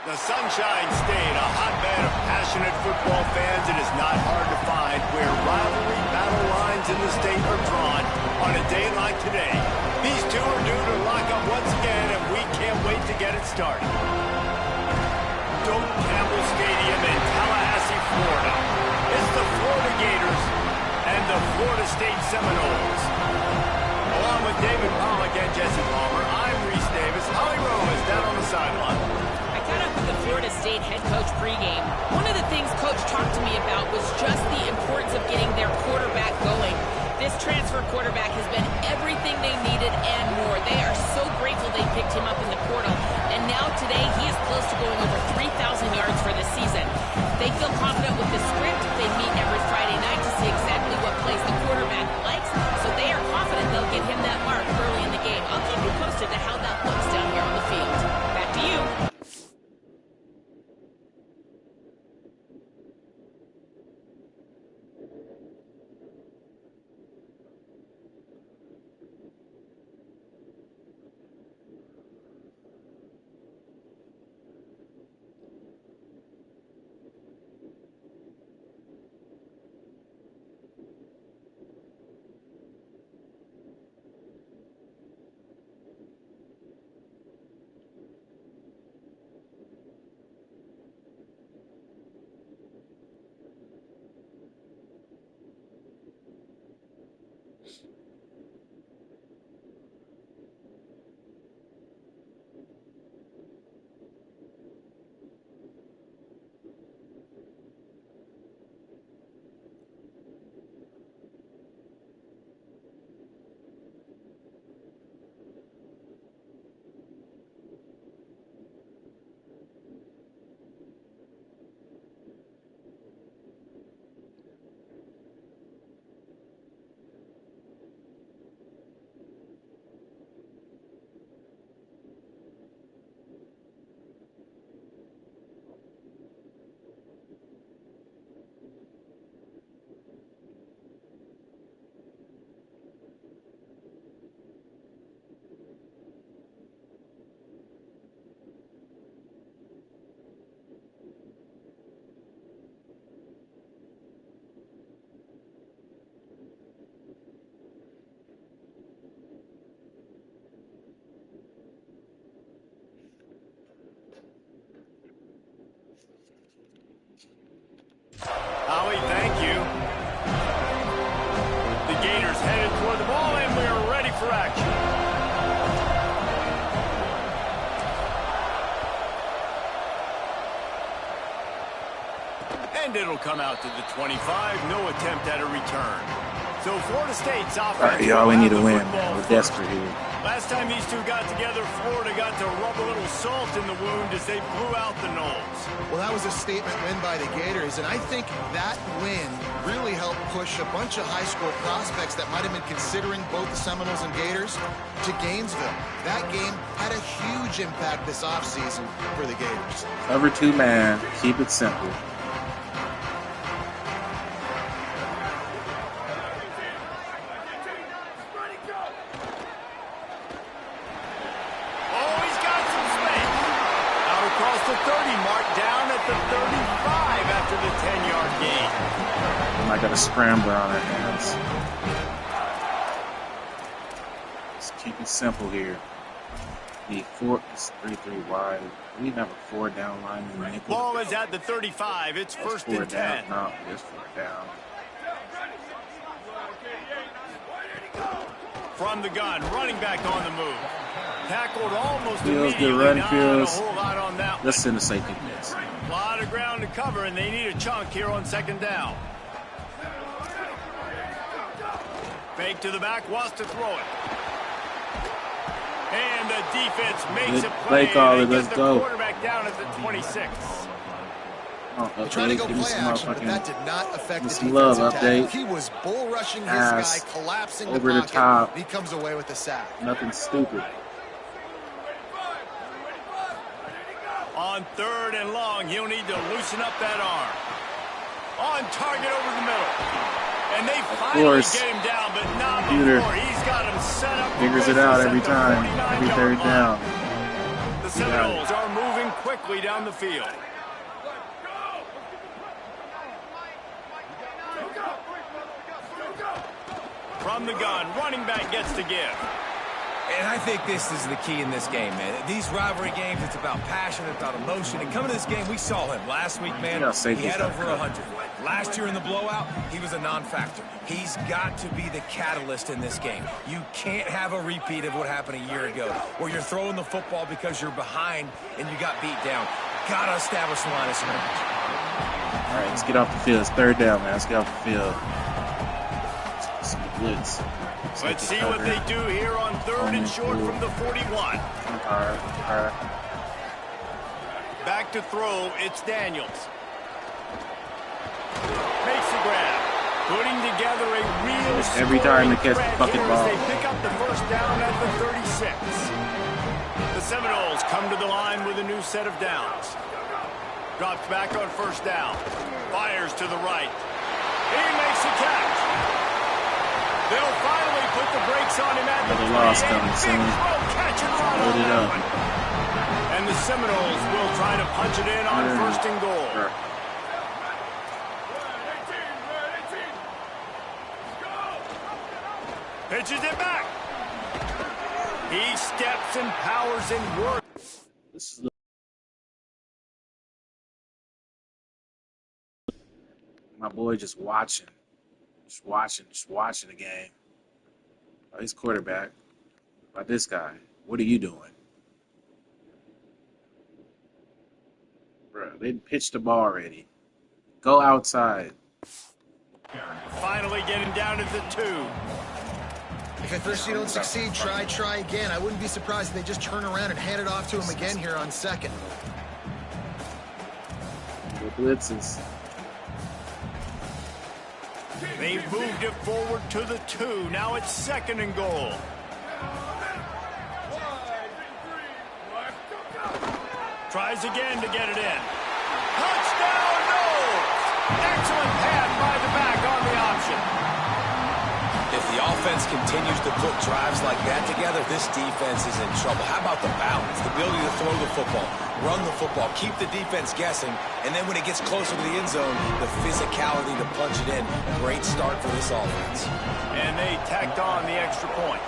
The Sunshine State, a hotbed of passionate football fans, it is not hard to find where rivalry battle lines in the state are drawn on a day like today. These two are due to lock up once again, and we can't wait to get it started. Doak Campbell Stadium in Tallahassee, Florida. It's the Florida Gators and the Florida State Seminoles. Along with David Pollack and Jesse Palmer, I'm Reese Davis. Holly Rowe is down on the sideline. Caught up with the Florida State head coach pregame. One of the things Coach talked to me about was just the importance of getting their quarterback going. This transfer quarterback has been everything they needed and more. They are so grateful they picked him up in the portal. And now today, he is close to going over 3,000 yards for the season. They feel confident with the script. They meet every Friday night to see exactly what plays the quarterback likes. So they are confident they'll get him that mark early in the game. I'll keep you posted to how that looks down here on the field. Back to you. Howie, thank you. The Gators headed toward the ball, and we are ready for action. And it'll come out to the 25. No attempt at a return. So Florida State's offense. All right, y'all, we need to win, man. We're desperate here. Last time these two got together, Florida got to rub a little salt in the wound as they blew out the Noles. Well, that was a statement win by the Gators, and I think that win really helped push a bunch of high school prospects that might have been considering both the Seminoles and Gators to Gainesville. That game had a huge impact this offseason for the Gators. Cover 2 man, keep it simple. the 30 mark, down at the 35 after the 10-yard gain. I got a scrambler on our hands. Let's keep it simple here. The 3-3 wide. We didn't have a 4-down line in the nickel. Ball is at the 35. It's first and 10. No, it's 4 down. From the gun, running back on the move. Tackled almost Fields, immediately. good run, Not Fields. a whole lot on that Let's one. send a safety blitz. A lot of ground to cover, and they need a chunk here on second down. Fake to the back, wants to throw it. And the defense makes a play. Play caller, They get let's the go. quarterback down at the 26. Oh, They're trying to go give me play some action, but that motherfucking did not affect the some love defensive tackle. update. He was bull rushing his Pass guy, collapsing over the the pocket. top. He comes away with the sack. nothing stupid. On third and long, he'll need to loosen up that arm. On target over the middle. And they finally course. get him down, but not Computer before. He's got him set up. for Figures it business out at every the time, every 49-yard third line. down. The Seminoles are moving quickly down the field. From the gun, running back gets to give. And I think this is the key in this game, man. These rivalry games, it's about passion, it's about emotion. And coming to this game, we saw him last week, man. Yeah, He had over cut. 100. Last year in the blowout, he was a non-factor. He's got to be the catalyst in this game. You can't have a repeat of what happened a year ago, where you're throwing the football because you're behind and you got beat down. Got to establish the line of scrimmage. All right, let's get off the field. It's third down, man. Let's get off the field. Let's get the blitz. Let's see what they do here on third and short from the 41. All right. Back to throw, it's Daniels. Makes the grab. Putting together a real Every time they scoring catch the threat fucking here as ball. they pick up the first down at the 36. The Seminoles come to the line with a new set of downs. Drops back on first down. Fires to the right. He makes the catch. They'll finally put the brakes on him at the Another loss 28. coming Big soon. throw, catch and run Load on it that up. one. And the Seminoles will try to punch it in on first and goal. Sure. Pitches it back. He steps and powers and works. This is my boy just watching the game. Oh, he's quarterback. About this guy. What are you doing? Bro, they pitched the ball already. Go outside. Finally getting down at the 2. If at first you don't succeed, try again. I wouldn't be surprised if they just turn around and hand it off to him again here on second. The blitzes. They've moved it forward to the 2. Now it's second and goal. Tries again to get it in. Touchdown, Knowles! Excellent pass by the back on the option. If the offense continues to put drives like that together, this defense is in trouble. How about the balance, the ability to throw the football, run the football, keep the defense guessing, and then when it gets closer to the end zone, the physicality to punch it in. A great start for this offense. And they tacked on the extra point.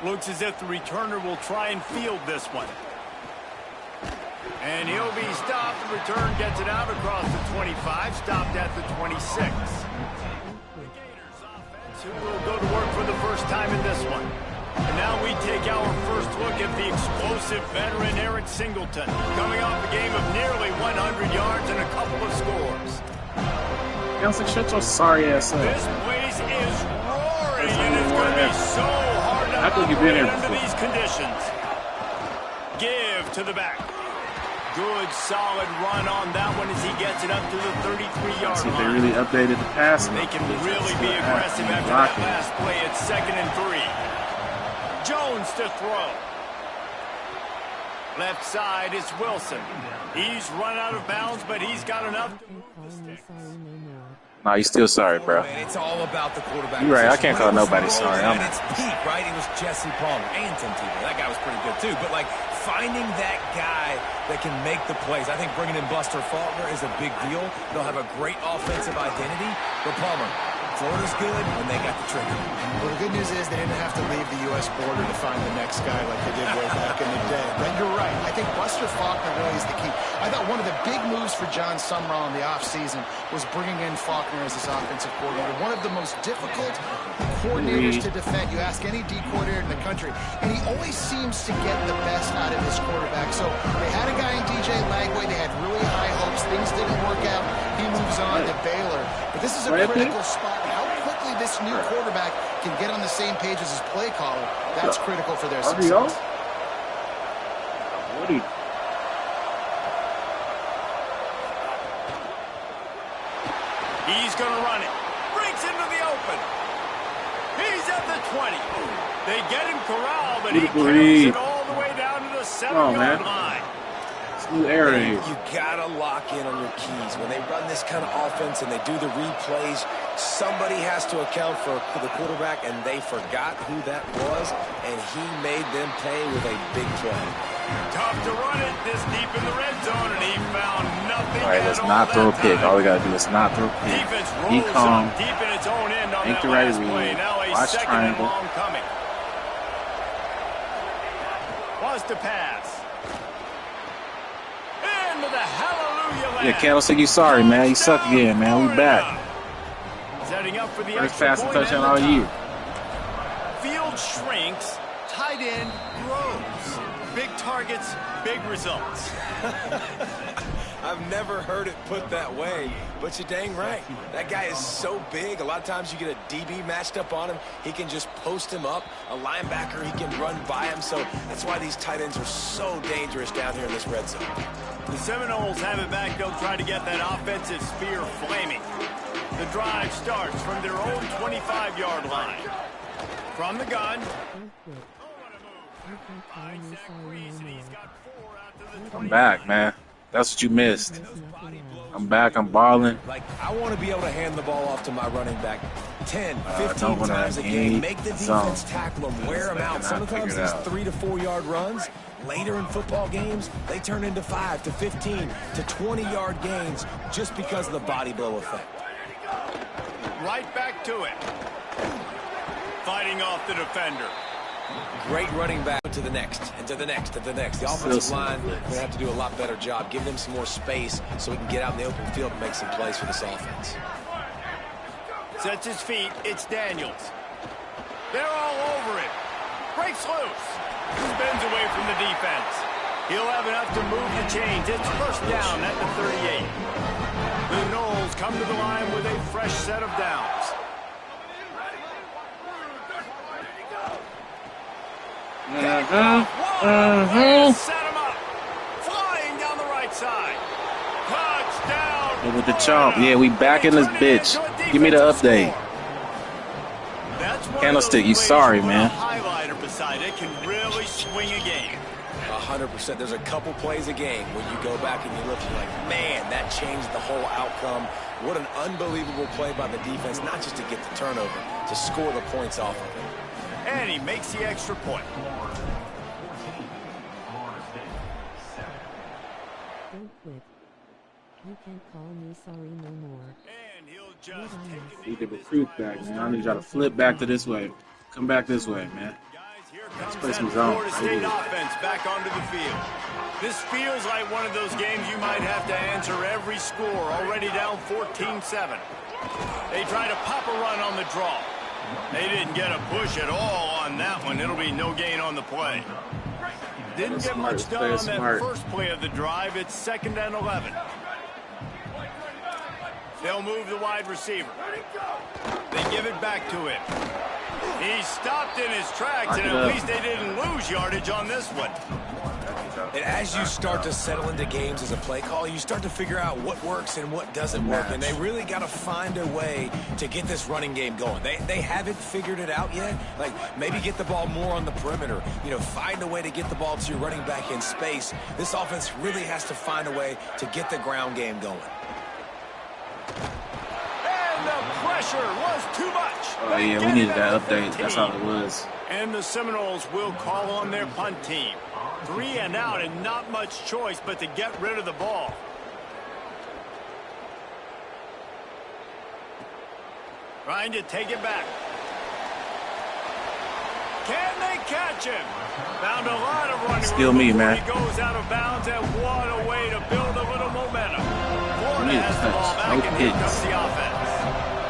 Looks as if the returner will try and field this one. And he'll be stopped. The return gets it out across the 25, stopped at the 26. The Gators offense who will go to work for the first time in this one. And now we take our first look at the explosive veteran Eric Singleton, coming off a game of nearly 100 yards and a couple of scores. I was like, shut your sorry ass up. This place is roaring, and it's going to be so hard to I think you've been here operate under before. these conditions. Give to the back. Good, solid run on that one as he gets it up to the 33-yard See if they line. really updated the passing. They can really be aggressive after that last play. It's second and 3. Jones to throw. Left side is Wilson. He's run out of bounds, but he's got enough to move the sticks. Nah, you still sorry, bro. Man, it's all about the quarterback. You're right. I position. can't call nobody When it was sorry. rolling at its peak, right? It was Jesse Palmer and Tim Tebow. That guy was pretty good too. But like finding that guy that can make the plays. I think bringing in Buster Faulkner is a big deal. They'll have a great offensive identity. But Palmer, Florida's good when they got the trigger. Well, the good news is they didn't have to leave the U.S. border to find the next guy like they did way back in the day. But you're right. I think Buster Faulkner really is the key. I thought one of the big moves for John Summerall in the offseason was bringing in Faulkner as his offensive coordinator. One of the most difficult coordinators to defend. You ask any D coordinator in the country, and he always seems to get the best out of his quarterback. So they had a guy in DJ Lagway. They had really high hopes. Things didn't work out. He moves on to Baylor. But this is a critical spot. How quickly this new quarterback can get on the same page as his play caller, that's critical for their success. What are you? He's going to run it. Breaks into the open. He's at the 20. They get him corralled, but he carries it all the way down to the 7-yard line. New era here. You gotta lock in on your keys. When they run this kind of offense and they do the replays, somebody has to account for the quarterback, and they forgot who that was, and he made them pay with a big play. Tough to run it this deep in the red zone, and he found nothing. All right, let's not throw a pick. All we gotta do is not throw a pick. Be calm. Deep in its own end on Make that the right last play. read. Now a Watch second triangle. and long coming. Wants to pass. Into the hallelujah land. Yeah, Candlestick, you sorry, man. You suck again, man. We back. Setting up for the First extra pass and point touchdown and all the year. Field shrinks, tight end grows. Big targets, big results. I've never heard it put that way, but you're dang right. That guy is so big. A lot of times you get a DB matched up on him. He can just post him up. A linebacker, he can run by him. So that's why these tight ends are so dangerous down here in this red zone. The Seminoles have it back. They'll try to get that offensive spear flaming. The drive starts from their own 25-yard line. From the gun. I'm back, man. That's what you missed. I'm back. I'm balling. Like, I want to be able to hand the ball off to my running back 10, 15 times a game. Make the defense tackle him, wear him out. Sometimes these 3 to 4 yard runs, later in football games, they turn into 5 to 15 to 20-yard gains just because of the body blow effect. Right back to it. Fighting off the defender. Great running back to the next, and to the next, and to the next. The offensive line is going to have to do a lot better job. Give them some more space so we can get out in the open field and make some plays for this offense. Sets his feet. It's Daniels. They're all over it. Breaks loose. Spins away from the defense. He'll have enough to move the chains. It's first down at the 38. The Noles come to the line with a fresh set of downs. Set him up. Flying down the right side. Touchdown. With the chomp. Yeah, we back in this bitch. Give me the update. Candlestick, you sorry, man. Highlighter beside it can really swing a game. 100%. There's a couple plays a game when you go back and you look, you're like, man, that changed the whole outcome. What an unbelievable play by the defense, not just to get the turnover, to score the points off of it. And he makes the extra point. Don't quit. You can't call me sorry no more. And he'll just take Need the recruit back, man. I need y'all to flip back to this way. Come back this way, man. Guys, here comes play that some zone. Florida State offense back onto the field. This feels like one of those games you might have to answer every score, already down 14-7. They try to pop a run on the draw. They didn't get a push at all on that one. It'll be no gain on the play. Didn't get much done on that first play of the drive. It's 2nd and 11. They'll move the wide receiver. They give it back to him. He stopped in his tracks, and at least they didn't lose yardage on this one. And as you start to settle into games as a play call, you start to figure out what works and what doesn't work. And they really got to find a way to get this running game going. They haven't figured it out yet. Like, maybe get the ball more on the perimeter. You know, find a way to get the ball to your running back in space. This offense really has to find a way to get the ground game going. pressure was too much. Oh, yeah, we needed that update. That's all it was. And the Seminoles will call on their punt team. 3 and out and not much choice but to get rid of the ball. Trying to take it back. Can they catch him? Found a lot of running Still room me, before man. he goes out of bounds, and what a way to build a little momentum. Florida Need a has the ball touch. back, No and here hits. comes the offense.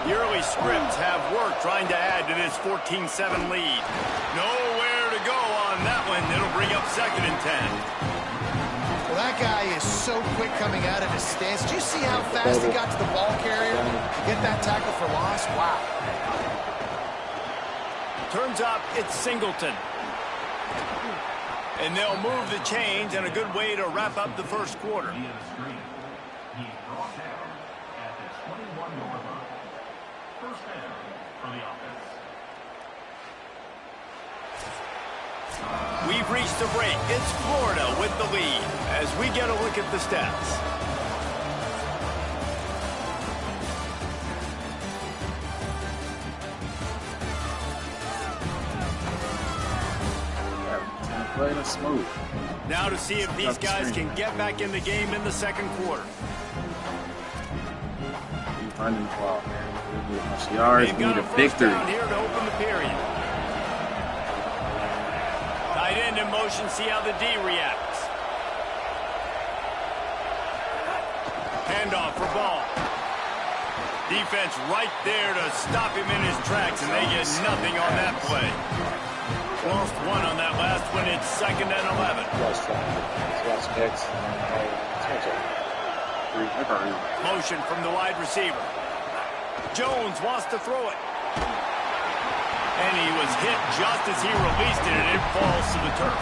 The early scripts have worked trying to add to this 14-7 lead. Nowhere to go on that one. It'll bring up 2nd and 10. Well, that guy is so quick coming out of his stance. Do you see how fast he got to the ball carrier to get that tackle for loss? Wow. Turns up, it's Singleton. And they'll move the chains, and a good way to wrap up the first quarter. We've reached the break. It's Florida with the lead as we get a look at the stats. Playing it smooth. Now to see if these guys can get back in the game in the second quarter. Keep running the ball, man. We need a bunch of yards. They've We need got a a first victory. down here to open the period. Tight end in motion, see how the D reacts. Handoff for ball. Defense right there to stop him in his tracks, and they get nothing on that play. Lost one on that last one. It's 2nd and 11. Motion from the wide receiver. Jones wants to throw it. And he was hit just as he released it, and it falls to the turf.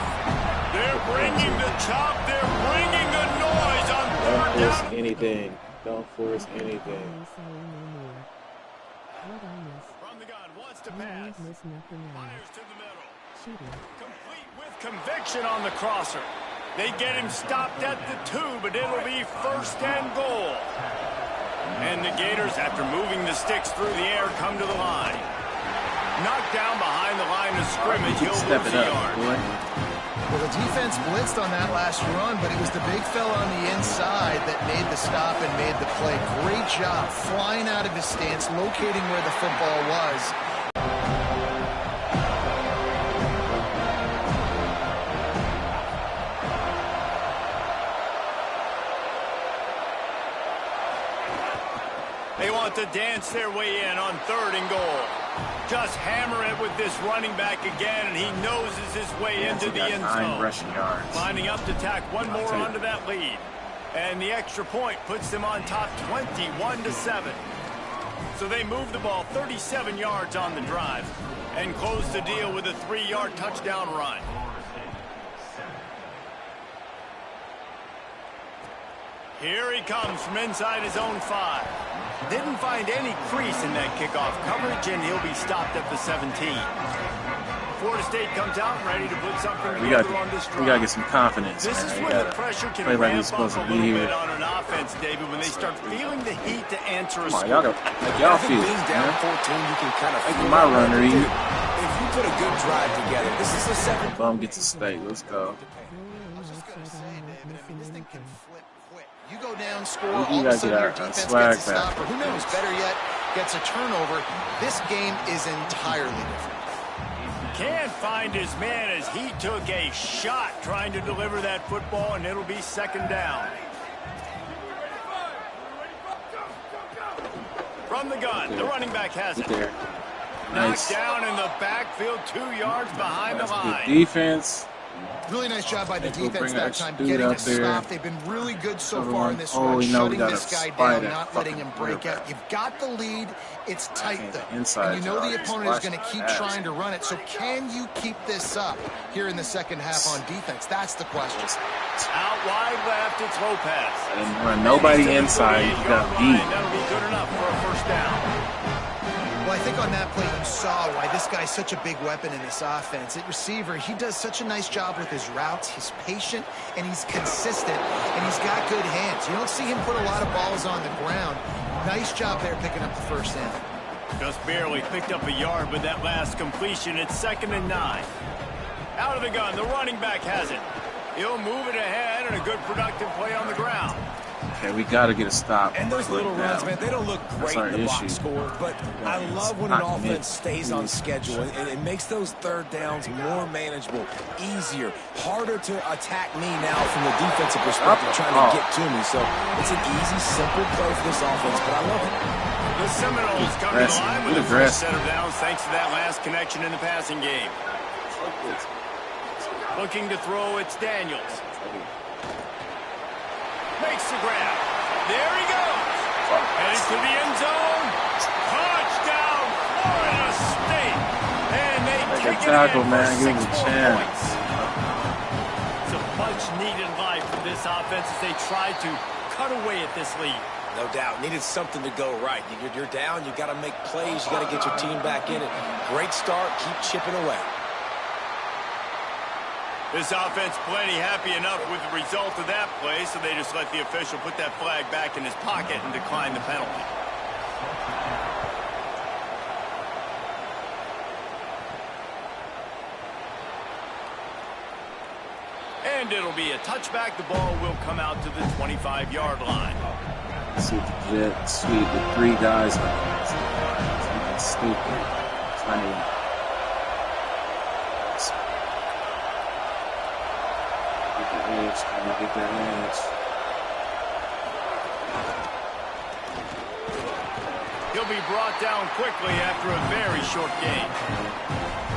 They're bringing the chop. They're bringing the noise on 3rd Don't force down. anything. Don't force anything. Call me sorry no more. What I miss? From the gun, wants to You pass. ain't miss nothing else. Fires to the middle. Cheating. Complete with conviction on the crosser. They get him stopped at the 2, but it'll be 1st and goal. And the Gators, after moving the sticks through the air, come to the line. Knocked down behind the line of scrimmage, he'll Step lose it a up, yard. boy. Well, the defense blitzed on that last run, but it was the big fella on the inside that made the stop and made the play. Great job flying out of his stance, locating where the football was. They want to dance their way in on 3rd and goal. Just hammer it with this running back again, and he noses his way into He the got end 9 zone. rushing yards. Lining up to tack one more take it. onto that lead. And the extra point puts them on top 21-7. So they move the ball 37 yards on the drive and close the deal with a 3-yard touchdown run. Here he comes from inside his own 5. Didn't find any crease in that kickoff coverage, and he'll be stopped at the 17. Florida State comes out ready to put something We together on this drive. got to get some confidence, This man. is We where the gotta pressure can play like we're ramp supposed up to a be little here. bit on an offense, David, when they start feeling the heat to answer a Come on, score. y'all I feel think it, being down man. 14, you can kind of Make feel my that runner too. eat. If you put a good drive together, this is the second. Bum gets a steak. Let's go. I was just going to say, David, I mean, this thing can flip quick. You go down, score, You all of a gotta sudden get your our defense swag gets a back. stop, or who knows, better yet, gets a turnover. This game is entirely different. Can't find his man as he took a shot trying to deliver that football, and it'll be 2nd down. From the gun, the running back has Get it. there. Knocked Nice. down in the backfield, 2 yards behind That's the good line. defense. Really nice job by the Go defense bring that extra time, dude getting out a there. stop. They've been really good so Cover far one. in this Oh, run, we know we shutting gotta this guy spy down, that not letting him fucking break out. quarterback. You've got the lead. It's tight, Okay, though. the inside And you know the yard. opponent is Watch going to keep that. trying to run it. So can you keep this up here in the second half on defense? That's the question. Out wide left, it's Lopez. And run nobody inside. You got beat. That'll be good enough for a first down. Well, I think on that play you saw why this guy's such a big weapon in this offense. At receiver, he does such a nice job with his routes. He's patient, and he's consistent, and he's got good hands. You don't see him put a lot of balls on the ground. Nice job there picking up the first down. Just barely picked up a yard with that last completion. It's 2nd and 9. Out of the gun, the running back has it. He'll move it ahead, and a good productive play on the ground. Okay, we got to get a stop. And those little runs, man, they don't look great in the box score, but I love when an offense stays on schedule, and it makes those third downs more manageable, easier, harder to attack me now from the defensive perspective, trying to get to me. So it's an easy, simple play for this offense, but I love it. The Seminoles come to the line with the first set of downs thanks to that last connection in the passing game. Looking to throw, it's Daniels. Makes the grab. There he goes. Headed to the end zone. Touchdown, Florida State. And they take it again for 6 more points. It's a much-needed life for this offense as they try to cut away at this lead. No doubt. Needed something to go right. You're down. You got to make plays. You got to get your team back in it. Great start. Keep chipping away. This offense plenty happy enough with the result of that play, so they just let the official put that flag back in his pocket and decline the penalty. And it'll be a touchback. The ball will come out to the 25-yard line. See the jet sweep with 3 guys on it. It's stupid. Trying to get that edge. He'll be brought down quickly after a very short game.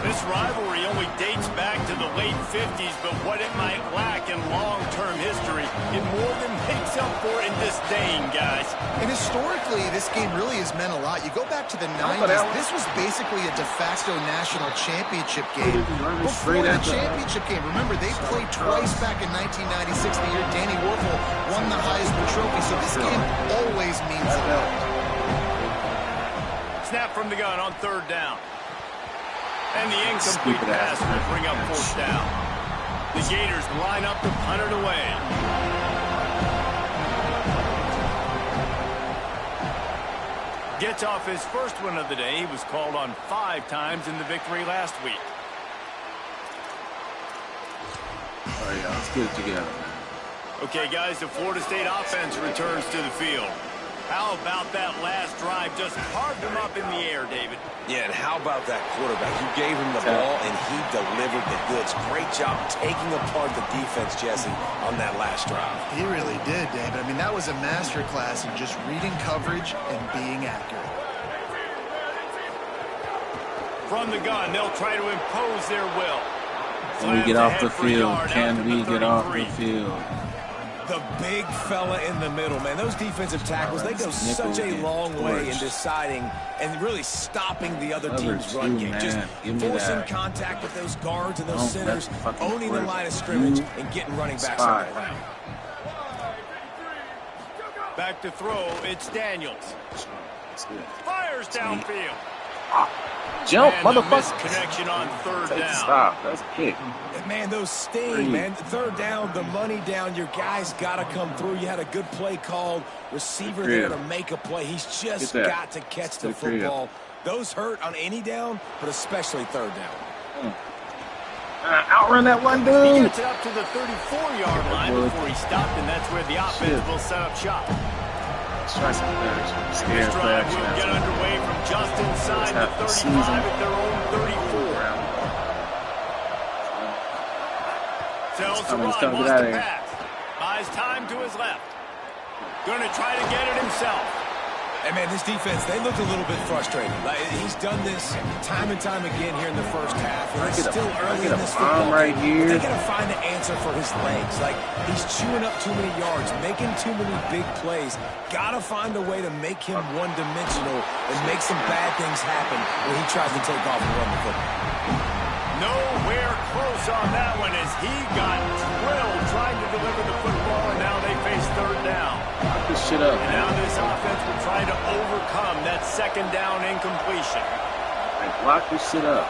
This rivalry only dates back to the late 50s, but what it might lack in long-term history, it more than makes up for in this day, guys. And historically, this game really has meant a lot. You go back to the 90s, this was basically a de facto national championship game. Before the championship game, remember, they played twice back in 1996, the year Danny Werfel won the Heisman Trophy, so this game always means a lot. Snap from the gun on 3rd down. And the incomplete pass will bring up 4th down. The Gators line up to punt it away. Gets off his first one of the day. He was called on 5 times in the victory last week. Oh, yeah, let's get it together. Okay, guys, the Florida State offense returns to the field. How about that last drive? Just carved him up in the air, David. Yeah, and how about that quarterback? You gave him the ball, and he delivered the goods. Great job taking apart the defense, Jesse, on that last drive. He really did, David. I mean, that was a masterclass in just reading coverage and being accurate. From the gun, they'll try to impose their will. Can we get off the field? Can we get off the field? The big fella in the middle, man. Those defensive tackles, they go such a long way in deciding and really stopping the other team's run game. Just forcing contact with those guards and those centers, owning the line of scrimmage, and getting running backs on the ground. Back to throw, it's Daniels. Fires downfield. Jump, and motherfucker. Connection on 3rd down. Stop. That's a kick. Man, those sting, man. 3rd down, the money down. Your guy's got to come through. You had a good play called. Receiver there to make a play. He's just got to catch the football. Those hurt on any down, but especially 3rd down. Outrun that one dude. He gets it up to the 34-yard line before he stopped, and that's where the offense will set up shop. Let's try some action. This drive will get underway from just inside the 35 at their own 34. Tells the run, wants to pass. Buys time to his left. Going to try to get it himself. Hey, man, this defense, they look a little bit frustrated. Like, he's done this time and time again here in the first half. And it's still early in this football right here. They got to find the answer for his legs. Like, he's chewing up too many yards, making too many big plays. Got to find a way to make him one-dimensional and make some bad things happen when he tries to take off and run the football. Nowhere close on that one as he got drilled trying to deliver the football, and now they face 3rd down. Lock this shit up, and now this offense will try to overcome that 2nd down incompletion. Lock this shit up.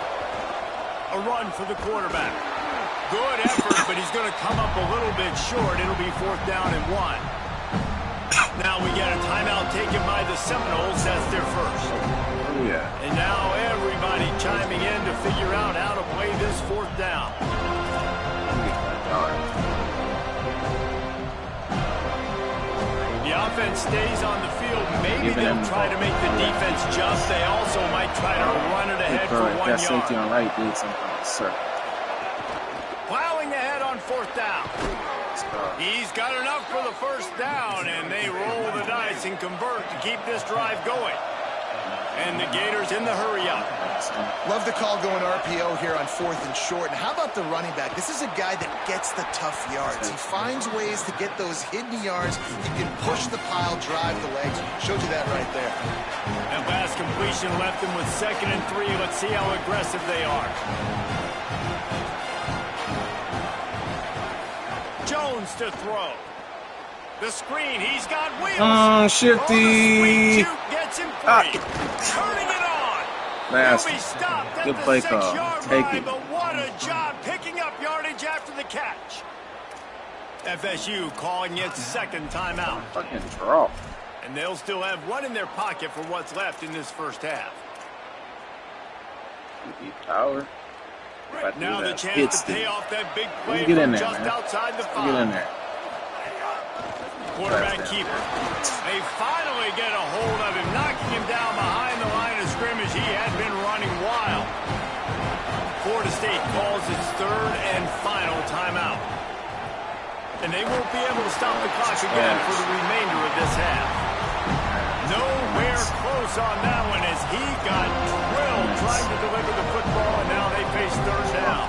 A run for the quarterback. Good effort, but he's going to come up a little bit short. It'll be 4th down and 1. Now we get a timeout taken by the Seminoles. That's their first. Oh, yeah. And now everybody chiming in to figure out how to play this fourth down. The offense stays on the field. Maybe they'll try to make the defense jump. They also might try to run it ahead for 1 yard. Safety on right did something, sir. Plowing ahead on fourth down. He's got enough for the first down, and they roll the dice and convert to keep this drive going. And the Gators in the hurry-up. Love the call going RPO here on 4th and short. And how about the running back? This is a guy that gets the tough yards. He finds ways to get those hidden yards. He can push the pile, drive the legs. Showed you that right there. That last completion left them with 2nd and 3. Let's see how aggressive they are. Jones to throw. The screen, he's got wheels. Shifty. Gets him free. Turning it on. Last. He'll be stopped at Good the play 6-yard call. Take line, it. but what a job picking up yardage after the catch. FSU calling its second timeout. Fucking draw. And they'll still have one in their pocket for what's left in this first half. Power. Right now the chance to pay off that big play Get in from there, just man. outside the 5. Get in there. Quarterback keeper. They finally get a hold of him, knocking him down behind the line of scrimmage. He had been running wild. Florida State calls its third and final timeout. And they won't be able to stop the clock again for the remainder of this half. Nowhere close on that one as he got drilled trying to deliver the football, and now they face third down.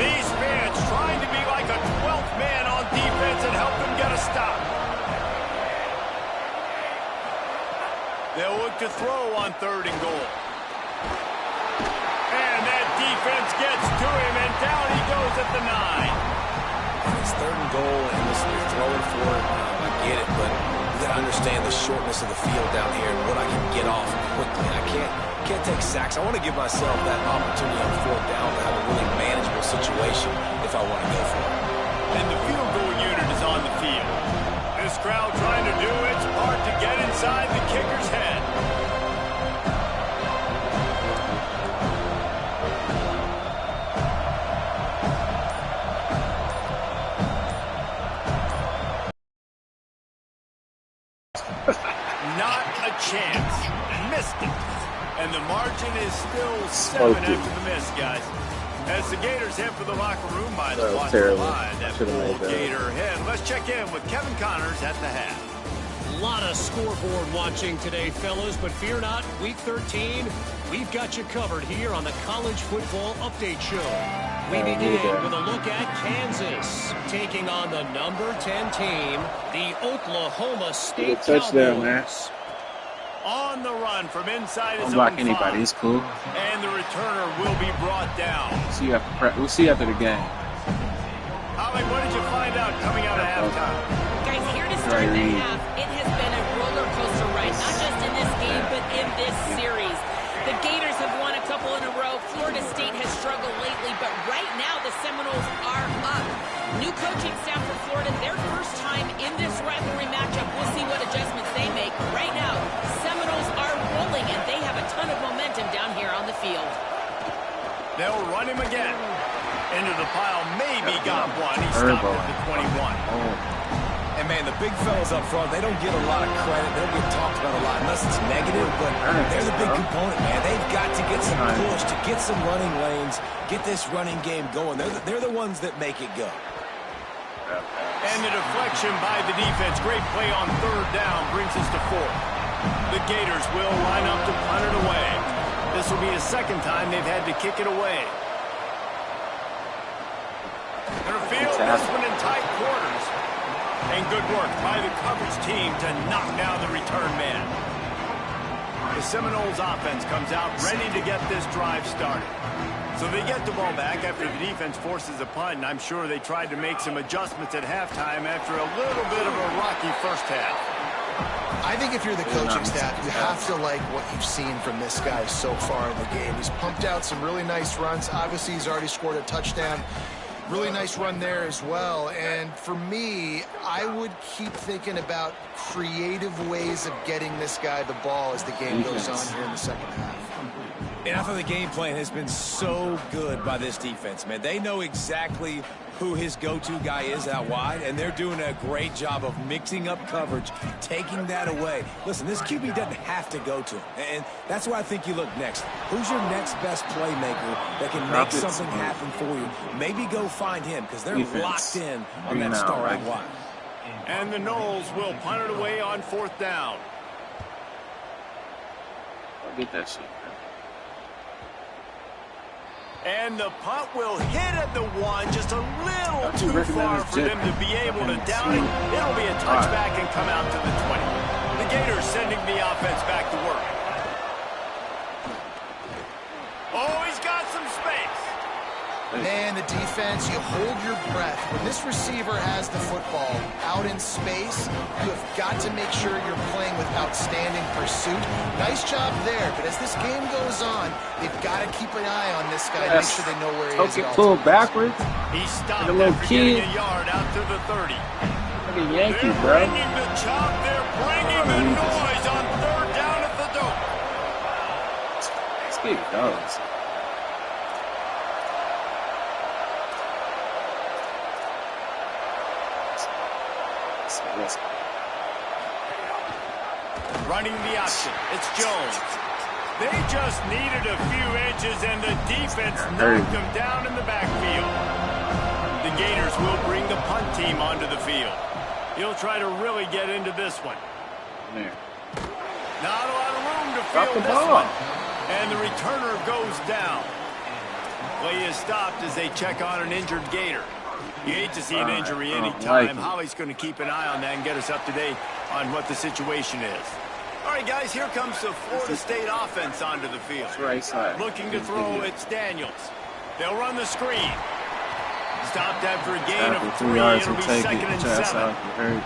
These fans trying to be like a 12th man on defense and help them get a stop. They'll look to throw on 3rd and goal. And that defense gets to him, and down he goes at the 9. It's 3rd and goal, and listen, you're throwing for it. I get it, but you got to understand the shortness of the field down here and what I can get off quickly. I can't take sacks. I want to give myself that opportunity on 4th down to have a really manageable situation if I want to go for it. And the field goal unit is on the field. This crowd trying to do its part to get inside the kicker's head. Not a chance. Missed it. And the margin is still 7 after the miss, guys. As the Gators head for the locker room by the watch line at Full Gator Head. Let's check in with Kevin Connors at the half. A lot of scoreboard watching today, fellas, but fear not, Week 13, we've got you covered here on the College Football Update Show. We begin with a look at Kansas taking on the number 10 team, the Oklahoma State touchdown, man. Cowboys. On the run from inside his Don't block own anybody. 5. It's cool. And the returner will be brought down. We'll see after the game. Holly, what did you find out coming out of halftime? Guys, here to start the half, it has been a roller coaster ride, not just in this game, but in this series. The Gators have won a couple in a row. Florida State has struggled lately, but right now the Seminoles are up. New coaching staff for Florida, their first time in this rivalry matchup. We'll see what adjustments they make. But right now, Seminoles are rolling, and they have a ton of momentum down here on the field. They'll run him again. Into the pile, maybe got one. He stopped at the 21. And, man, the big fellas up front, they don't get a lot of credit. They don't get talked about a lot unless it's negative, but they're the big component, man. They've got to get some push, to get some running lanes, get this running game going. They're the ones that make it go. And the deflection by the defense. Great play on 3rd down brings us to 4th. The Gators will line up to punt it away. This will be the second time they've had to kick it away. They'll field this one in tight quarters. And good work by the coverage team to knock down the return man. The Seminoles offense comes out ready to get this drive started. So they get the ball back after the defense forces a punt, and I'm sure they tried to make some adjustments at halftime after a little bit of a rocky first half. I think if you're the coaching staff, you have to like what you've seen from this guy so far in the game. He's pumped out some really nice runs. Obviously, he's already scored a touchdown. Really nice run there as well. And for me, I would keep thinking about creative ways of getting this guy the ball as the game goes on here in the second half. And I thought the game plan has been so good by this defense, man. They know exactly who his go-to guy is out wide, and they're doing a great job of mixing up coverage, taking that away. Listen, this QB doesn't have to go to him, and that's why I think you look next. Who's your next best playmaker that can make something happen for you? Maybe go find him, because they're locked in on that star out wide. And the Noles will punt it away on 4th down. Get that shit. And the punt will hit at the 1, just a little too far for them to be able to down it. It'll be a touchback and come out to the 20. The Gators sending the offense back to work. Oh, he's got some space. Man, the defense, you hold your breath. When this receiver has the football out in space, you have got to make sure you're playing with outstanding pursuit. Nice job there, but as this game goes on, they've got to keep an eye on this guy to make sure they know where he is. Okay, pull backwards. He stopped like a little after kid. getting a yard out to the 30. Like a Yankee, They're bro. bringing the chop. They're bringing the noise on 3rd down at the dope. Let's get it going. Running the option. It's Jones. They just needed a few inches, and the defense knocked them down in the backfield. The Gators will bring the punt team onto the field. He'll try to really get into this one. There. Not a lot of room to Drop field the this ball. one. And the returner goes down. Play is stopped as they check on an injured Gator. You hate to see an injury anytime. Holly's going to keep an eye on that and get us up to date on what the situation is. All right, guys, here comes the Florida State offense onto the field. Right side. Looking to throw, it's Daniels. They'll run the screen. Stopped after a gain of 3. It'll be 2nd and 7.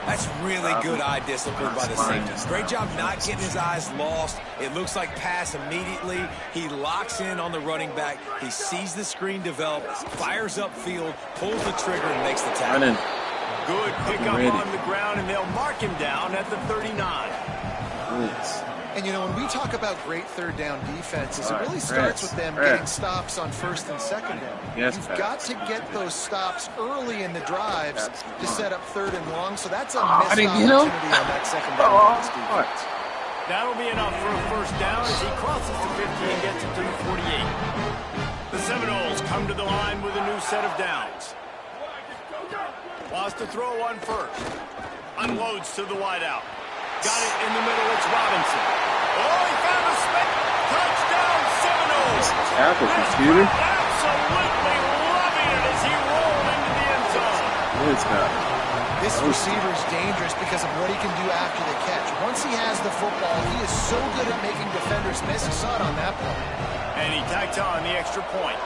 That's really good eye discipline by the safety. Great job not getting his eyes lost. It looks like pass immediately. He locks in on the running back. He sees the screen develop, fires upfield, pulls the trigger, and makes the tackle. Good pickup on the ground, and they'll mark him down at the 39. And, you know, when we talk about great 3rd down defenses, it really starts with them getting stops on 1st and 2nd down. You've got to get those stops early in the drives to set up 3rd and long, so that's a missed opportunity on that 2nd down defense. That'll be enough for a 1st down as he crosses the 50 and gets it to the 48. The Seminoles come to the line with a new set of downs. Lost to throw on 1st. Unloads to the wideout. Got it in the middle, it's Robinson. Oh, he found a space. Touchdown, Seminoles. Tackle, computer. Absolutely loving it as he rolled into the end zone. This receiver is dangerous because of what he can do after the catch. Once he has the football, he is so good at making defenders miss. He saw it on that play. And he tacked on the extra point.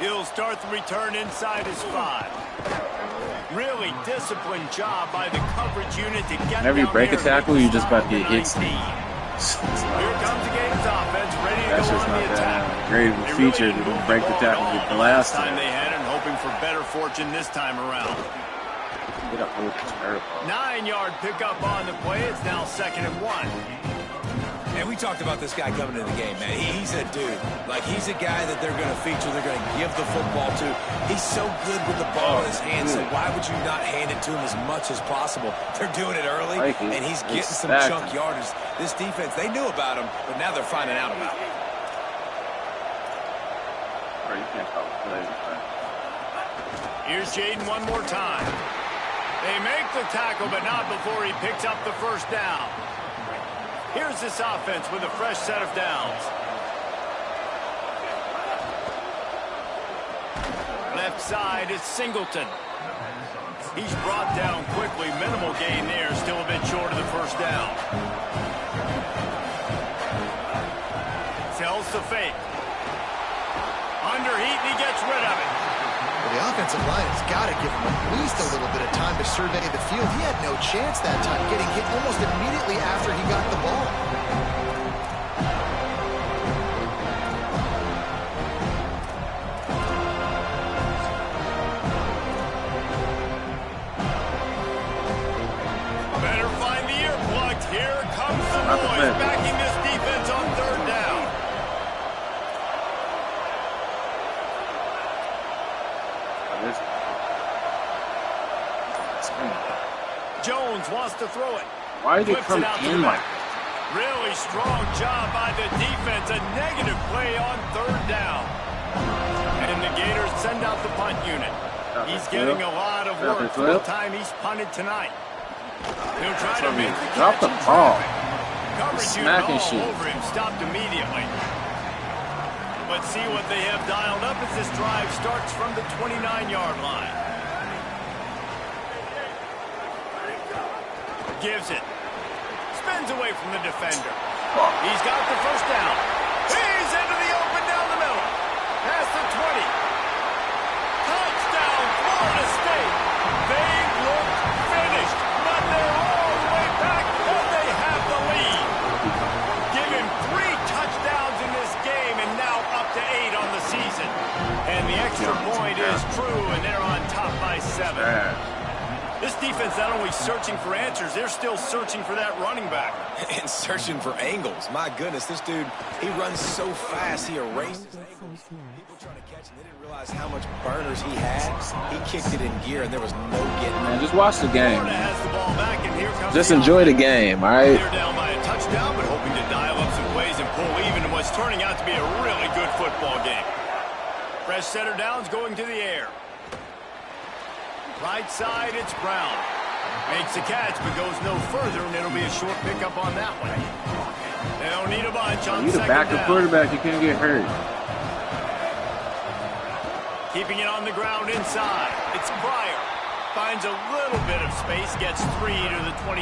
He'll start the return inside his 5. Really disciplined job by the coverage unit to get whenever you break a tackle, you're just about to get hit. Here comes the Gators offense, ready to That's go just on not the attack. that great of a feature to break the tackle and get blasted. Time they had and hoping for better fortune this time around. Get a hold of this terrible. 9-yard pickup on the play. It's now 2nd and 1. And we talked about this guy coming into the game, man. He's a dude. Like, he's a guy that they're going to feature, they're going to give the football to. He's so good with the ball in his hands, so why would you not hand it to him as much as possible? They're doing it early, and he's getting some chunk yardage. This defense, they knew about him, but now they're finding out about him. You can't call it play. Here's Jaden one more time. They make the tackle, but not before he picks up the 1st down. Here's this offense with a fresh set of downs. Left side is Singleton. He's brought down quickly. Minimal gain there. Still a bit short of the 1st down. Tells the fake. Under heat, and he gets rid of it. Well, the offensive line has got to give him at least a little bit of time to survey the field. He had no chance that time, getting hit almost immediately after he got the ball. Jones wants to throw it. Why did it come in like that? Really strong job by the defense. A negative play on third down. And the Gators send out the punt unit. He's getting a lot of work for the time he's punted tonight. He'll try to make the drop catch the ball. Coverage unit all over him, stopped immediately. Let's see what they have dialed up as this drive starts from the 29-yard line. Gives it. Spins away from the defender. He's got the first down. He's into the open down the middle. Past the 20. Touchdown, Florida State. They look finished, but they're all the way back and they have the lead. Give him 3 touchdowns in this game and now up to 8 on the season. And the extra point is true, and they're on top by 7. This defense not only searching for answers, they're still searching for that running back. And searching for angles. My goodness, this dude, he runs so fast, he erases angles. People trying to catch him, they didn't realize how much burners he had. He kicked it in gear, and there was no getting it. Man, just watch the game. Has the ball back, and here comes just enjoy the game, all right? They're down by a touchdown, but hoping to dial up some plays and pull even in what's turning out to be a really good football game. Fresh center downs going to the air. Right side, it's Brown. Makes a catch, but goes no further, and it'll be a short pickup on that one. They don't need a bunch on You the backup quarterback, you can't get hurt. Keeping it on the ground inside. It's Pryor. Finds a little bit of space, gets 3 to the 22.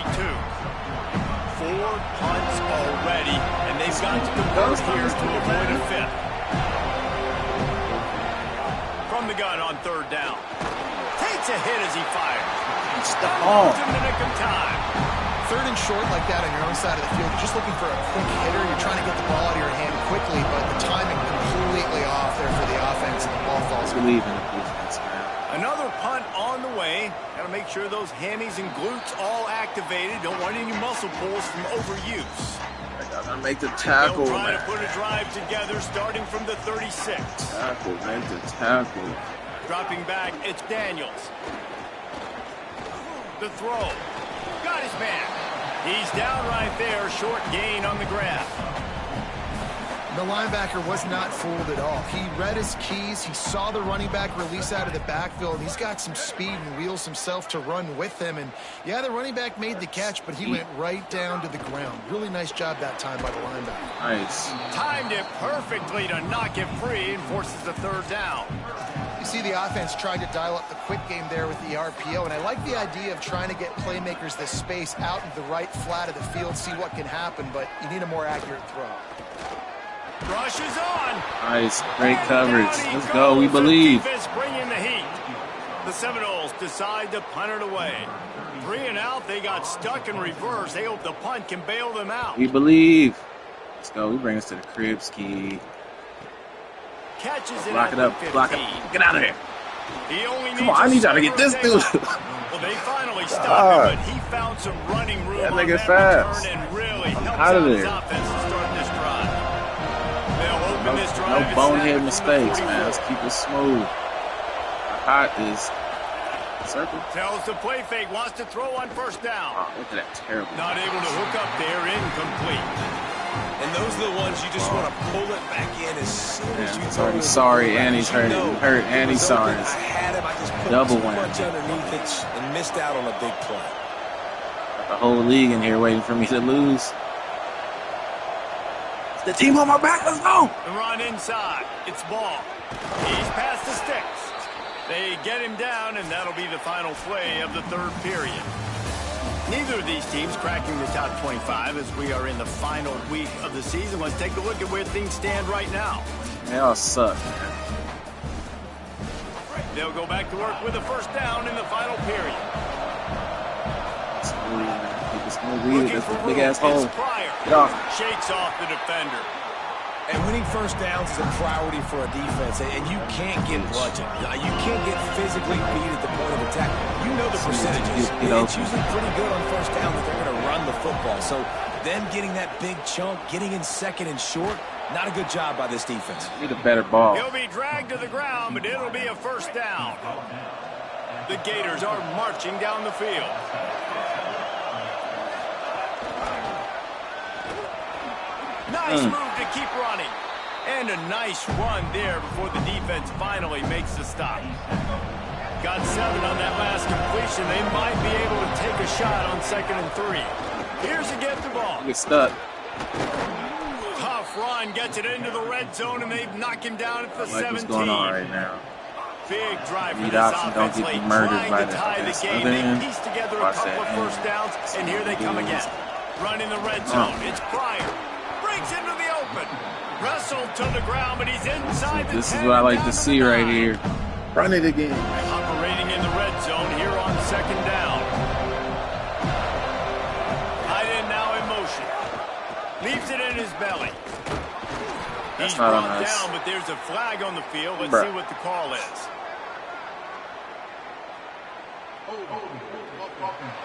4 punts already, and they've got to convert here to avoid a 5th. From the gun on third down. Takes a hit as he fires. It's the ball. In the nick of time. Third and short like that on your own side of the field, you're just looking for a quick hitter. You're trying to get the ball out of your hand quickly, but the timing completely off there for the offense, and the ball falls. Believe in the defense, man. Another punt on the way. Got to make sure those hammies and glutes all activated. Don't want any muscle pulls from overuse. I gotta make the tackle, They'll try man. to put a drive together starting from the 36. Tackle, make the tackle. Dropping back, it's Daniels. The throw. Got his man. He's down right there, short gain on the grab. The linebacker was not fooled at all. He read his keys. He saw the running back release out of the backfield. He's got some speed and wheels himself to run with him. And, yeah, the running back made the catch, but he went right down to the ground. Really nice job that time by the linebacker. Nice. Timed it perfectly to knock it free and forces the third down. You see the offense tried to dial up the quick game there with the RPO, and I like the idea of trying to get playmakers this space out in the right flat of the field, see what can happen, but you need a more accurate throw. Rush is on. Nice. Great coverage. Let's go. We believe. Defense bringing the heat. The Seminoles decide to punt it away. 3 and out. They got stuck in reverse. They hope the punt can bail them out. We believe. Let's go. We bring us to the crib ski. Catches it. Block it up. Block it. Get out of here. He only needs Come on. I need y'all to get this dude. Well, they finally stopped him, but he found some running room that on nigga that fast. return and really helps out of out his there. offense to start this drive. They'll open this drive. No bonehead mistakes, man. Let's keep it smooth. Hot is circle. Tells the play fake, wants to throw on first down. Oh, look at that terrible. Not able to hook up there, incomplete. And those are the ones you just want to pull it back in as soon as you He's throw already it. sorry, and he's hurt. Hurt, and he's sorry. I had him. I just put Double too whammy. much underneath it and missed out on a big play. Got the whole league in here waiting for me to lose. It's the team on my back. Let's go. The run inside. It's Ball. He's past the sticks. They get him down, and that'll be the final play of the third period. Neither of these teams cracking the top 25 as we are in the final week of the season. Let's take a look at where things stand right now. They all suck, man. They'll go back to work with a first down in the final period. Smooth, man. Keep it smooth. Read it. Looking That's for the big room. ass hole. It's Pryor. Get off. Shakes off the defender. And winning first downs is a priority for a defense, and you can't get bludgeoned. You can't get physically beat at the point of attack. You know the percentages. Get open. It's usually pretty good on first down that they're going to run the football. So Them getting that big chunk, getting in second and short, not a good job by this defense. Need a better ball. He'll be dragged to the ground, but it'll be a first down. The Gators are marching down the field. Nice move to keep running. And a nice run there before the defense finally makes the stop. Got 7 on that last completion. They might be able to take a shot on 2nd and 3. Here's to get the ball. Get stuck. Tough run, gets it into the red zone, and they knock him down at the 17. What's going on right now? Big drive for Read this option, don't offense get late, murdered by trying to tie the this game. other They end. piece together a Watch couple that of first end. downs, and here they come again. Run in the red zone. It's Pryor. Breaks into the open. Wrestled to the ground, but he's inside the 10. This is what I like to see right here. Run it again. Operating in the red zone here on 2nd down. Tight end now in motion. Leaves it in his belly. That's He's not on brought us. down, but there's a flag on the field. Let's Bruh. see what the call is.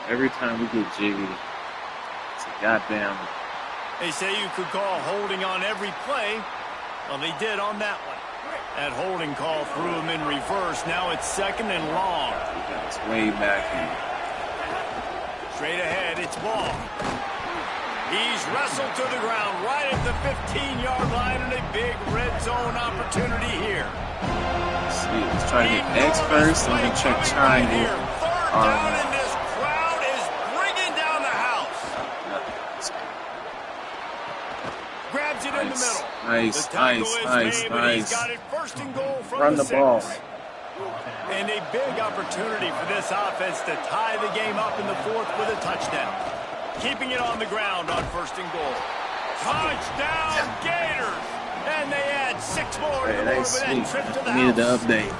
Every time we get jiggy, it's a goddamn. They say you could call holding on every play. Well, they did on that one. That holding call threw him in reverse. Now it's 2nd and long. It's way back here. Straight ahead, it's ball. He's wrestled to the ground right at the 15-yard line, and a big red zone opportunity here. Let's see, let's try to hit X first, and then check triangle. Third down, and this crowd is bringing down the house. Grabs it in the middle. Nice, The tackle nice, is nice, made, but he's nice. got it 1st and goal from Run the the ball. 6. And a big opportunity for this offense to tie the game up in the 4th with a touchdown. Keeping it on the ground on 1st and goal. Touchdown, Gators! And they add 6 more to Hey, the they board with that sweet. trip to the Needed the house. update.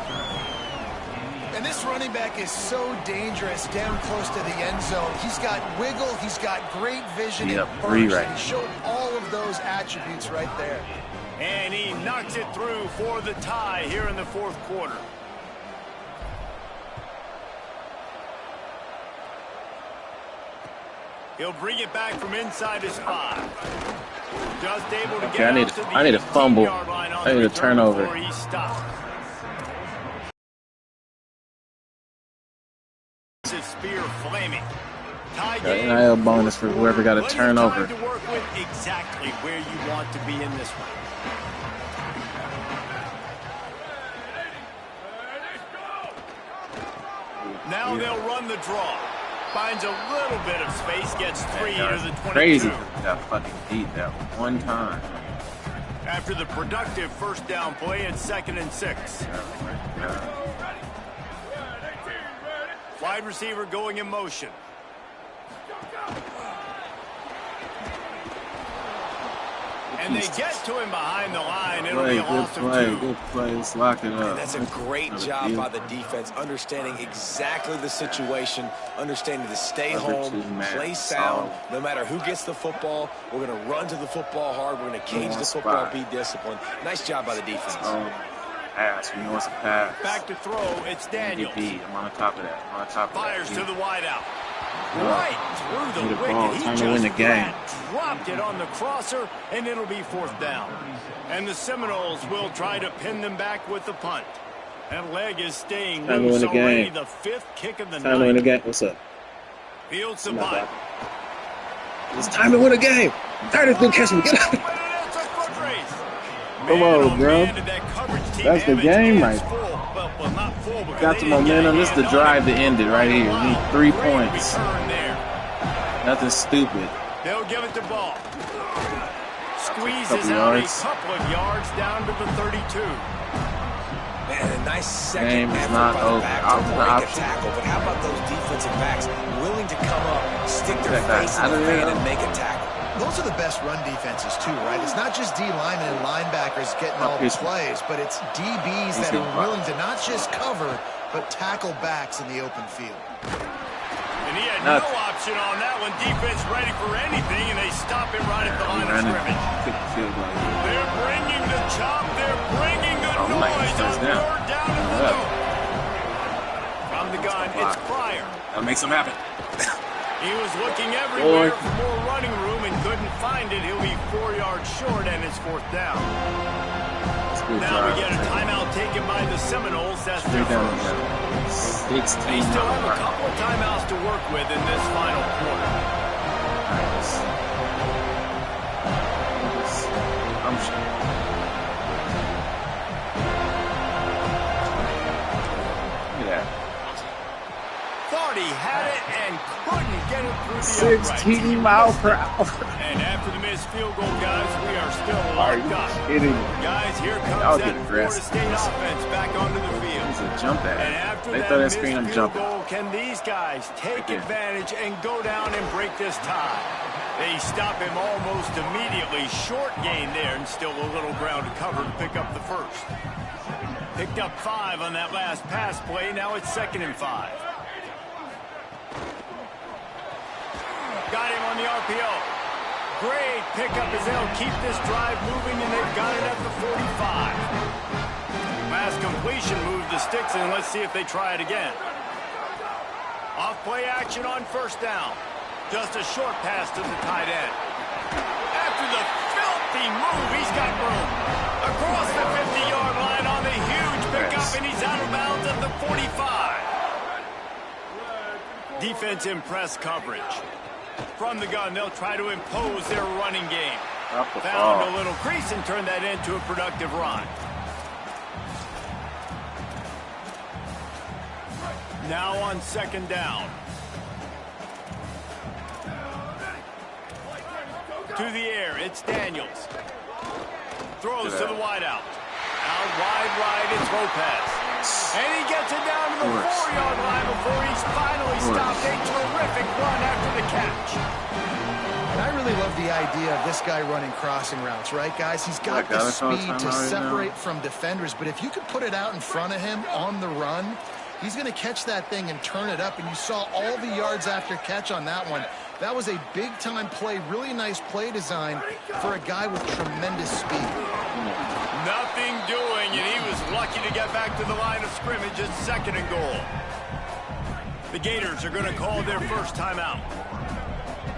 And this running back is so dangerous down close to the end zone. He's got wiggle. He's got great vision. Yep, and free burst. right. He showed all of those attributes right there. And he knocks it through for the tie here in the 4th quarter. He'll bring it back from inside his 5. Just able to Okay, get I need out to the a fumble. 18-yard line on I need the a turnover. before he stopped. His spear flaming. Tie game. NIL bonus for whoever got a Plenty of turnover. time to work with exactly where you want to be in this one. Now they'll run the draw. Finds a little bit of space, gets 3 to the 22. Crazy. Got fucking beat that one time. After the productive 1st down play, it's 2nd and 6. Wide receiver going in motion. And they get to him behind the line. It'll be a loss of 2. Good play. Let's lock it up. That's a great job by the defense, understanding exactly the situation, understanding to stay home, play sound. No matter who gets the football, we're going to run to the football hard. We're going to cage the football, be disciplined. Nice job by the defense. Pass. We know it's a pass. Back to throw. It's Daniels. I'm on top of that. I'm on top of Fires that. to the wideout. Right through the Need a ball. wicket. He Time to win the just game. dropped it on the crosser, and it'll be 4th down. And the Seminoles will try to pin them back with the punt. That leg is staying Time to win loose the already. game. The 5th kick of the Time to win the night. game. What's up? Fields the Not punt. bad. It's time to win a game. Tired of catch me. Get up. But it's a foot race. Come Man, on, oh, bro. man, did that coverage team That's the have its game hands right full. Well, not full, because Got they the didn't get a momentum. This is the hand on drive it. to end it right here. We need 3 Great points. return there. Nothing stupid. They'll give it to Ball. Squeezes Couple out yards. a couple of yards down to the 32. Man, a nice second Game is effort not by the over. back Option to to break a option. tackle. But how about those defensive backs willing to come up, stick their Check that face in out the of fan there. and make a tackle? Those are the best run defenses, too, right? It's not just D linemen and linebackers getting all the Here's- plays, but it's DBs that Here's are the- willing to not just cover, but tackle backs in the open field. And he had Nothing. no option on that one. Defense ready for anything, and they stop him right at the line of Running. scrimmage. Kick the field goal. They're bringing the chop. They're bringing the Oh, noise nice. on First down. 3rd down in the Yeah. zone. From the gun, it's Pryor. That makes them happen. He was looking everywhere for more running room and couldn't find it. He'll be 4 yards short, and it's 4th down. Now we get a timeout taken by the Seminoles. That's their first. They still have a couple of timeouts to work with in this final quarter. Nice. I'm sure. Look at that. Thought he had it and couldn't get it through the 16 miles per hour. And after the missed field goal, guys, we are still Are locked you up. kidding me? Guys, here comes that Florida State aggressive. offense back onto the field. It's a jump at And it. after They that throw that missed screen, I'm field jumping. goal, can these guys take Again. advantage and go down and break this tie? They stop him almost immediately. Short gain there, and still a little ground to cover to pick up the first. Picked up 5 on that last pass play. Now it's 2nd and 5. Got him on the RPO. Great pickup as they'll keep this drive moving, and they've got it at the 45. Last completion moved the sticks, and let's see if they try it again. Off play action on 1st down. Just a short pass to the tight end. After the filthy move, he's got room. Across the 50-yard line on the huge pickup, and he's out of bounds at the 45. Defense in press coverage. From the gun, they'll try to impose their running game. Found a little crease and turned that into a productive run. Now on 2nd down. To the air, it's Daniels. Throws to the wideout. Out wide right, it's Lopez. And he gets it down to the 4-yard line before he's finally stopped. A terrific run after the catch. And I really love the idea of this guy running crossing routes, right, guys? He's got the speed to separate from defenders, but if you could put it out in front of him on the run, he's going to catch that thing and turn it up, and you saw all the yards after catch on that one. That was a big-time play, really nice play design for a guy with tremendous speed. Nothing doing, and he was lucky to get back to the line of scrimmage at 2nd and goal. The Gators are going to call their first timeout.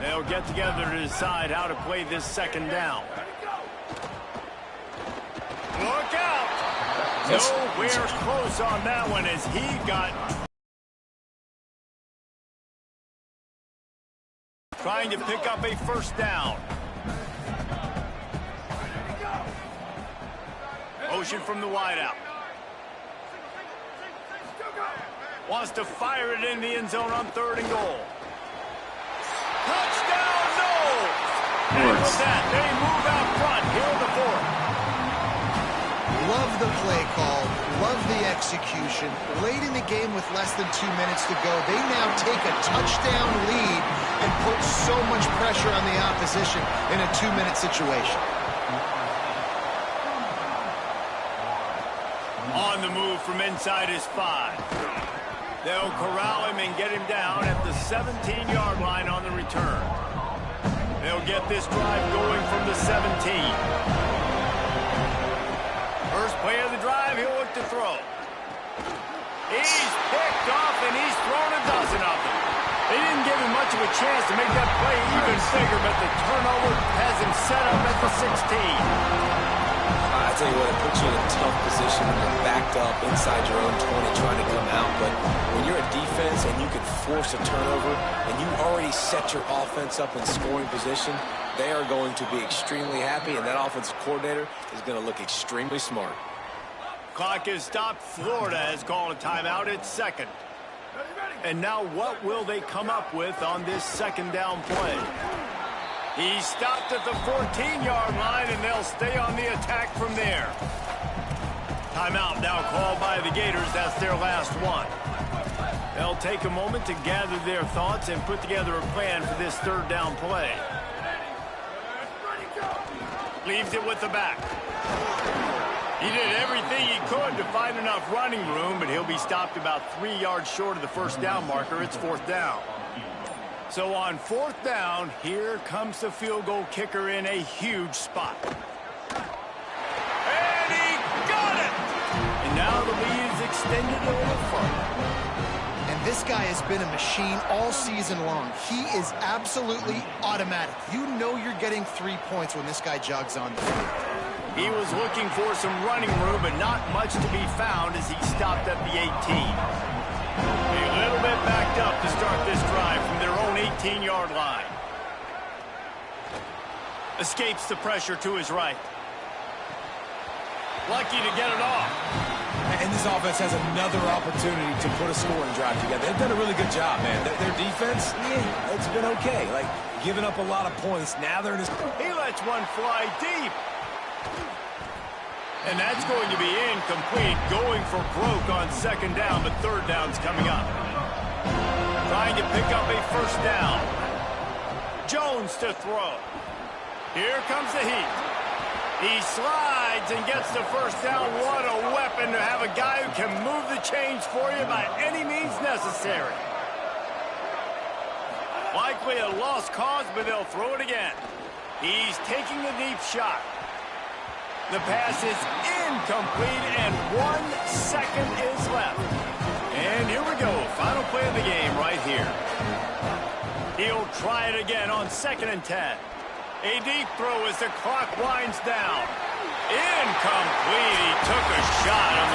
They'll get together to decide how to play this 2nd down. Look out! Nowhere close on that one as he got... Trying to pick up a 1st down. Motion from the wideout. Wants to fire it in the end zone on 3rd and goal. Touchdown, no! And with that, they move out front here in the 4th. Love the play call, love the execution. Late in the game with less than 2 minutes to go, they now take a touchdown lead and put so much pressure on the opposition in a 2-minute situation. On the move from inside his 5. They'll corral him and get him down at the 17-yard line on the return. They'll get this drive going from the 17. First play of the drive, he'll look to throw. He's picked off, and he's thrown a dozen of them. They didn't give him much of a chance to make that play even bigger, but the turnover has him set up at the 16. I tell you what, it puts you in a tough position when you're backed up inside your own 20 trying to come out. But when you're a defense and you can force a turnover and you already set your offense up in scoring position, they are going to be extremely happy, and that offensive coordinator is going to look extremely smart. Clock is stopped. Florida has called a timeout. It's 2nd. And now what will they come up with on this 2nd down play? He's stopped at the 14-yard line, and they'll stay on the attack from there. Timeout now called by the Gators. That's their last one. They'll take a moment to gather their thoughts and put together a plan for this 3rd down play. Leaves it with the back. He did everything he could to find enough running room, but he'll be stopped about 3 yards short of the 1st down marker. It's 4th down. So on 4th down, here comes the field goal kicker in a huge spot. And he got it! And now the lead is extended a little further. And this guy has been a machine all season long. He is absolutely automatic. You know you're getting 3 points when this guy jogs on the field. He was looking for some running room, but not much to be found as he stopped at the 18. A little bit backed up to start this drive from their own 18-yard line. Escapes the pressure to his right. Lucky to get it off. And this offense has another opportunity to put a scoring drive together. They've done a really good job, man. Their defense, yeah, it's been okay. Like, giving up a lot of points. Now they're in his... He lets one fly deep. And that's going to be incomplete. Going for broke on second down, but third down's coming up. Trying to pick up a first down. Jones to throw. Here comes the heat. He slides and gets the first down. What a weapon to have a guy who can move the chains for you by any means necessary. Likely a lost cause, but they'll throw it again. He's taking a deep shot. The pass is incomplete, and 1 second is left. And here we go. Final play of the game right here. He'll try it again on 2nd and 10. A deep throw as the clock winds down. Incomplete. He took a shot on the